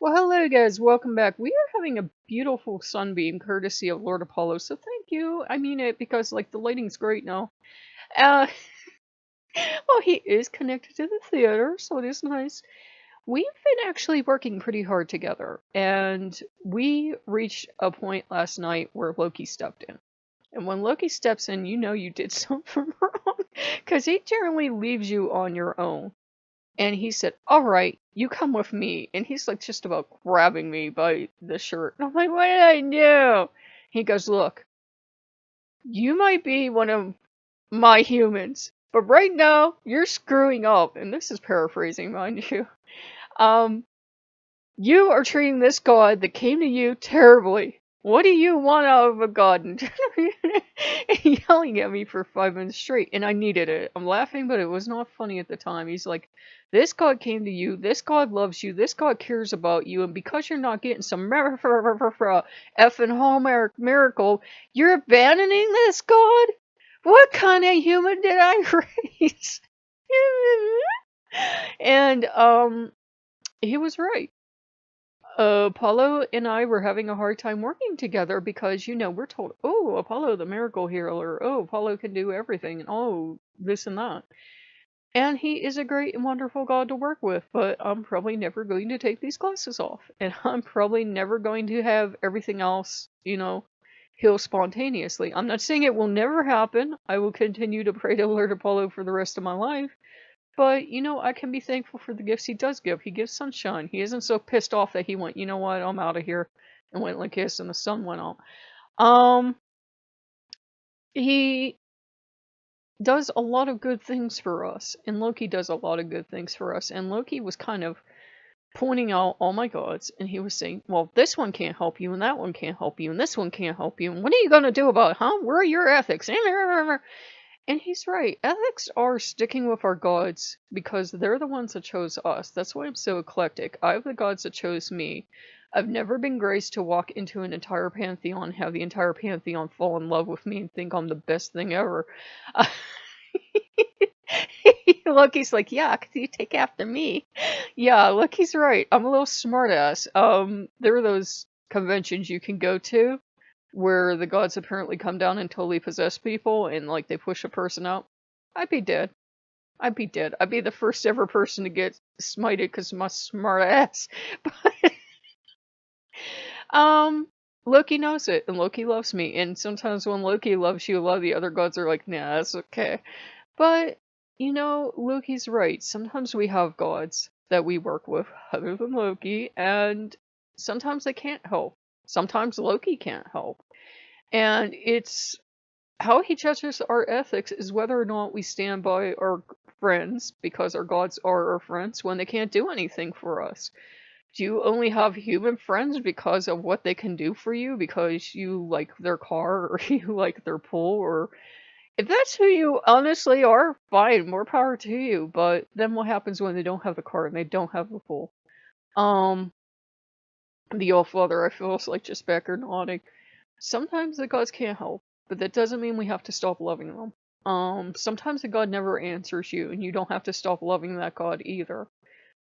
Well, hello guys, welcome back. We are having a beautiful sunbeam courtesy of Lord Apollo, so thank you. I mean it because, like, the lighting's great now. Uh, well, he is connected to the theater, so it is nice. We've been actually working pretty hard together, and we reached a point last night where Loki stepped in. And when Loki steps in, you know you did something wrong, because he generally leaves you on your own. And he said, "All right, you come with me." And he's like just about grabbing me by the shirt. And I'm like, "What did I do?" He goes, "Look, you might be one of my humans, but right now you're screwing up." And this is paraphrasing, mind you. Um, you are treating this god that came to you terribly. What do you want out of a god? And yelling at me for 5 minutes straight, and I needed it. I'm laughing, but it was not funny at the time. He's like, "This god came to you. This god loves you. This god cares about you, and because you're not getting some effing Hallmark miracle, you're abandoning this god? What kind of human did I raise?" And he was right. Apollo and I were having a hard time working together because, we're told, "Oh, Apollo, the miracle healer. Oh, Apollo can do everything. And oh, this and that." And he is a great and wonderful god to work with, but I'm probably never going to take these glasses off. And I'm probably never going to have everything else, heal spontaneously. I'm not saying it will never happen. I will continue to pray to Lord Apollo for the rest of my life. But, I can be thankful for the gifts he does give. He gives sunshine. He isn't so pissed off that he went, "You know what, I'm out of here," and went like this and the sun went out. He does a lot of good things for us, and Loki does a lot of good things for us, and Loki was kind of pointing out all my gods, and he was saying, "Well, this one can't help you, and that one can't help you, and this one can't help you, and what are you gonna do about it, huh? Where are your ethics?" And he's right. Ethics are sticking with our gods because they're the ones that chose us. That's why I'm so eclectic. I have the gods that chose me. I've never been graced to walk into an entire pantheon, have the entire pantheon fall in love with me and think I'm the best thing ever. Loki's like, "Yeah, 'cause you take after me." Yeah, Loki's right. I'm a little smartass. There are those conventions you can go to where the gods apparently come down and totally possess people and, like, they push a person out. I'd be dead. I'd be dead. I'd be the first ever person to get smited because of my smart ass. But, Loki knows it, and Loki loves me, and sometimes when Loki loves you, a lot of the other gods are like, "Nah, that's okay." But, Loki's right. Sometimes we have gods that we work with, other than Loki, and sometimes they can't help. Sometimes Loki can't help. And it's how he judges our ethics is whether or not we stand by our friends because our gods are our friends when they can't do anything for us. Do you only have human friends because of what they can do for you, because you like their car or you like their pool? Or if that's who you honestly are, fine, more power to you. But then what happens when they don't have the car and they don't have the pool? Um, the All-Father, I feel like just back or nodding. Sometimes the gods can't help, but that doesn't mean we have to stop loving them. Sometimes the god never answers you, and you don't have to stop loving that god either.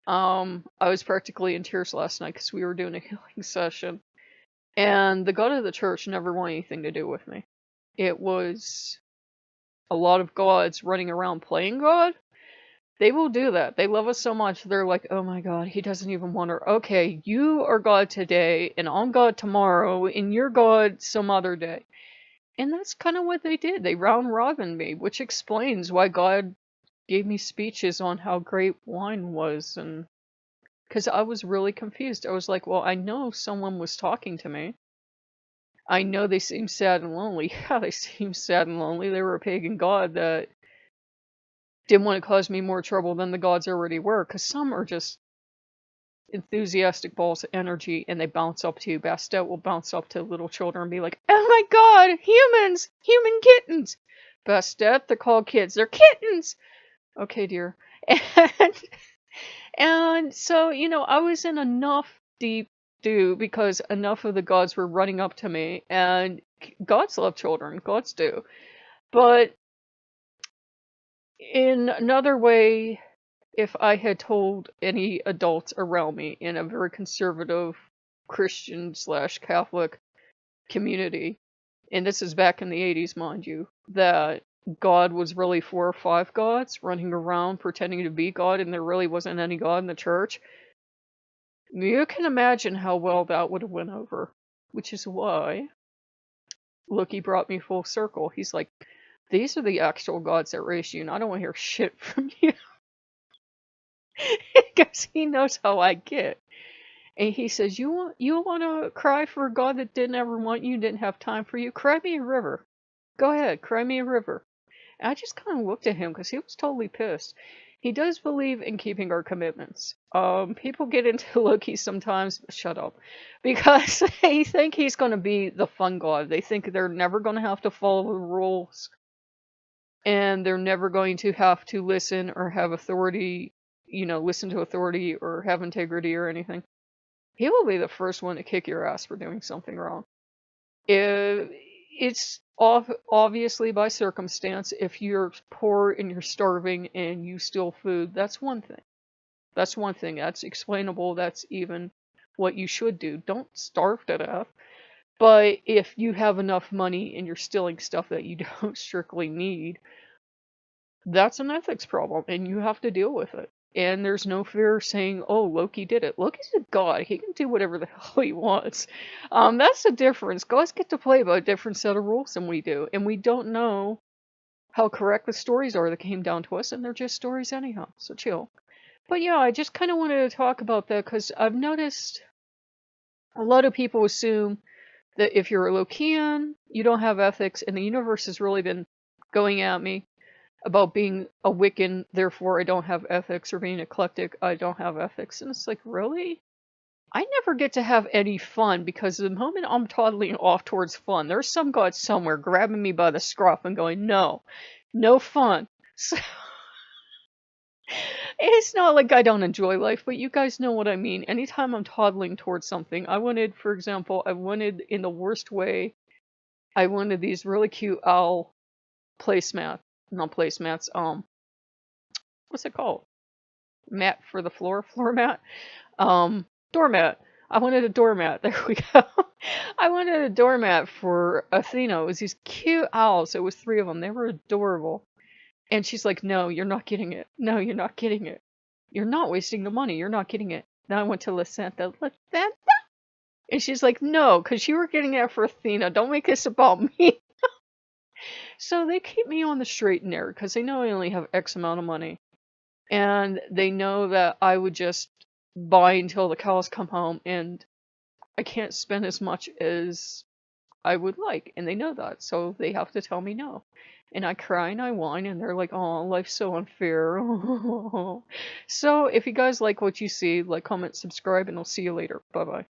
I was practically in tears last night because we were doing a healing session, and the god of the church never wanted anything to do with me. It was a lot of gods running around playing god. They will do that. They love us so much, they're like, "Oh my god, he doesn't even want her. Okay, you are God today, and I'm God tomorrow, and you're God some other day." And that's kind of what they did. They round robin me, which explains why God gave me speeches on how great wine was, and because I was really confused. I was like, well, I know someone was talking to me. I know they seem sad and lonely. Yeah, they seem sad and lonely. They were a pagan god that didn't want to cause me more trouble than the gods already were, because some are just enthusiastic balls of energy and they bounce up to you. Bastet will bounce up to little children and be like, "Oh my god, humans! Human kittens!" Bastet, they're called kids. They're kittens! Okay, dear. And, and so, I was in enough deep do because enough of the gods were running up to me, and gods love children. Gods do. But in another way, if I had told any adults around me in a very conservative Christian slash Catholic community, and this is back in the 80s, mind you, that God was really 4 or 5 gods running around pretending to be God and there really wasn't any God in the church, you can imagine how well that would have went over. Which is why Loki brought me full circle. He's like, these are the actual gods that raised you, and I don't want to hear shit from you. Because he knows how I get. And he says, you want to cry for a God that didn't ever want you, didn't have time for you? Cry me a river. Go ahead, cry me a river. And I just kind of looked at him because he was totally pissed. He does believe in keeping our commitments. People get into Loki sometimes, shut up, because they think he's going to be the fun god. They think they're never going to have to follow the rules, and they're never going to have to listen or have authority, listen to authority or have integrity or anything. He will be the first one to kick your ass for doing something wrong. It's obviously by circumstance. If you're poor and you're starving and you steal food, that's one thing. That's one thing. That's explainable. That's even what you should do. Don't starve to death. But if you have enough money and you're stealing stuff that you don't strictly need, that's an ethics problem, and you have to deal with it. And there's no fear saying, oh, Loki did it. Loki's a god. He can do whatever the hell he wants. That's the difference. Gods get to play by a different set of rules than we do. And we don't know how correct the stories are that came down to us, and they're just stories anyhow. So chill. But yeah, I just kind of wanted to talk about that because I've noticed a lot of people assume that if you're a Lokean, you don't have ethics, and the universe has really been going at me about being a Wiccan, therefore I don't have ethics, or being eclectic, I don't have ethics. And it's like, really? I never get to have any fun, because the moment I'm toddling off towards fun, there's some god somewhere grabbing me by the scruff and going, no fun. So it's not like I don't enjoy life, but you guys know what I mean. Anytime I'm toddling towards something, for example, in the worst way, I wanted these really cute owl placemats. Not placemats, what's it called? Mat for the floor mat? Doormat. I wanted a doormat. There we go. I wanted a doormat for Athena. It was these cute owls. It was 3 of them. They were adorable. And she's like, no, you're not getting it. No, you're not getting it. You're not wasting the money. You're not getting it. Then I went to Lysantha. And she's like, no, because you were getting it for Athena. Don't make this about me. So they keep me on the straight and narrow because they know I only have X amount of money. And they know that I would just buy until the cows come home, and I can't spend as much as I would like. And they know that, so they have to tell me no. And I cry and I whine, and they're like, oh, life's so unfair. So if you guys like what you see, like, comment, subscribe, and I'll see you later. Bye-bye.